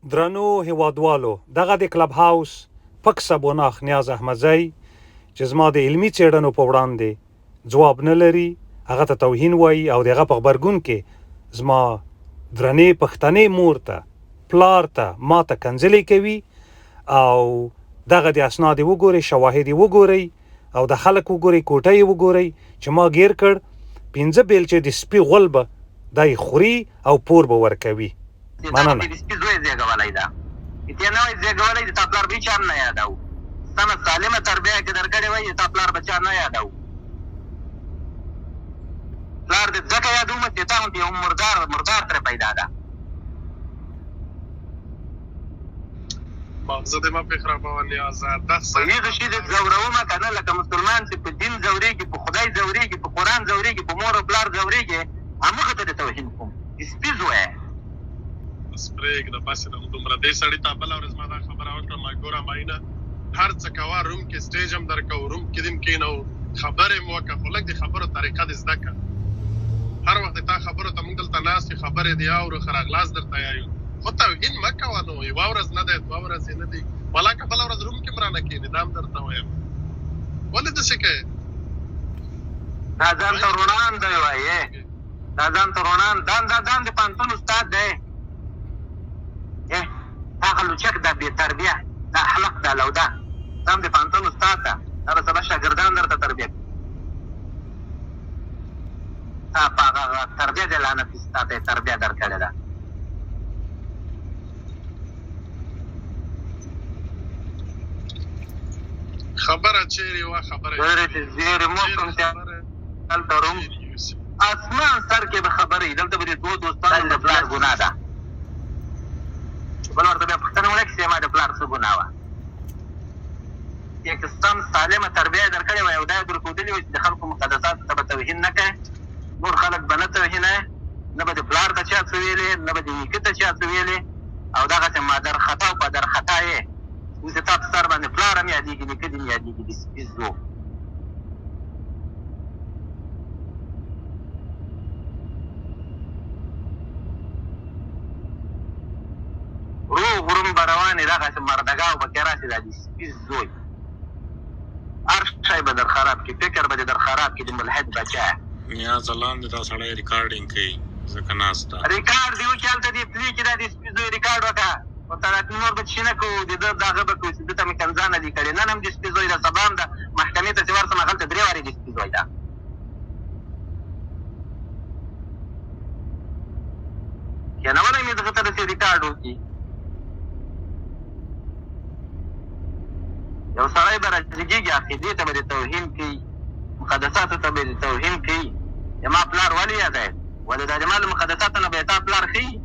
درنو هیوادوالو دغه د کلب هاوس پک سبوناخ نیاز احمدزی چې زما د علمي څېړنو په وړاندې ځواب نه لري هغه ته توهین وایي او د هغه په غبرګون کې زما درنې پښتنې مور ته پلار ته ما ته کنځلې کوي او دغه د اسناد وګورئ شواهد وګورئ او د خلک وګورئ کوټه یې وګورئ چې ما ګیر کړ 15 بیلچې د سپي غول به دای خوري او پور به ورکوي مننه د سپي زوی زیږولی ده چې نه وای زیږولی د تا پلار به هېچا هم نه یادو سمه سالمه تربیه یې که درکړې وای د تا پلار به چا نه یادو پلار دې ځکه یادومه چې تا هم یو مردار ترې پیدا ده مغزه دې مه پېخربوه نیازه په هغه شي دې ځورومه که نه لکه مسلمان چې په دین ځورېږي په خدای ځورېږي په قرآن ځورېږي په مور او پلار ځورېږي همغه ته دې توهین کوم سپي زوی بس پرېږده بس یې ده دومره دې سړي ته بله ورځ ما دا خبره وکړه ما ګوره ماینه هر څه کوه روم کې سټیج هم درکوو روم کې دې هم کښېنوو خبرې مو وکړه خو لږ د خبرو طریقه دې زده کړه هر وخت د تا خبرو ته موږ دلته ناست یو خبرې دې اورو ښه راغلاست درته یایو خو توهین مه کوه نو یوه ورځ نه دی دوه ورځې نه دي ولاکه بله ورځ روم کې هم رانه کښېنې دا هم درته وایم ولې داسې کوې دا ځان ته روڼان دی وایې دا ځان ته روڼان ځان د پوهنتون استاد دی هغه لوچک دا بې تربیه دا احمق دا لوده دا هم د پوهنتون استاد ده دا به سبا شاګردان درته تربیه کړي تا په هغه تربیه دې لعنتي ستا ته یې تربیه درکړې ده خبره چیرې وه خبره زیرې مو کوم چې هلته روم اسمان سر کې به خبرې دلته به د دوه دوستانو د پلار ګناه ده بل ورته بیا پوښتنه ونه کړي چې ما د پلار څه ګناه وه یک سم سالمه تربیه یې درکړې وه او دا یې درښودلي وه چې د خلکو مقدساتو ته به توهین نه کوې نور خلک به نه توهینوې نه به د پلار ته چا څه ویلې نه به د نیکه ته چا څه ویلې او دغسې مادر خطا او پدر خطا یې اوس د تا په سر باندې پلار هم یادېږي نیکه دې هم یادېږي د سپي زو روغ روم به روانې دغسې مردګاو پکې راشي دا د سپي زوی هر شی به در خراب کړي فکر به دې در خراب کړي د ملحد بچا نیازه لاندې دا سړی ریکارډینګ کوي ځکه ناست ده ریکارډ دې وکړي هلته دې پلي کې دا د سپي زوی ریکارډ وکړه او تراکم نور به چې نه کوو د ده دغه به کوو چې ده ته مې کنځانه دي کړې نن هم د سپي زوی ده سبا هم ده محکمې ته چې ورسم هغلته 3 وارې د سپي زوی ده کېنولی مې دغه ته داسې ریکارډ وکړي یو سړی به راجګېږي عقیدې ته به دې توهین کوي مقدساتو ته به دې توهین کوي زما پلار ولې یادوي ولې دا زما له مقدساتو نه به یې تا پلار ښي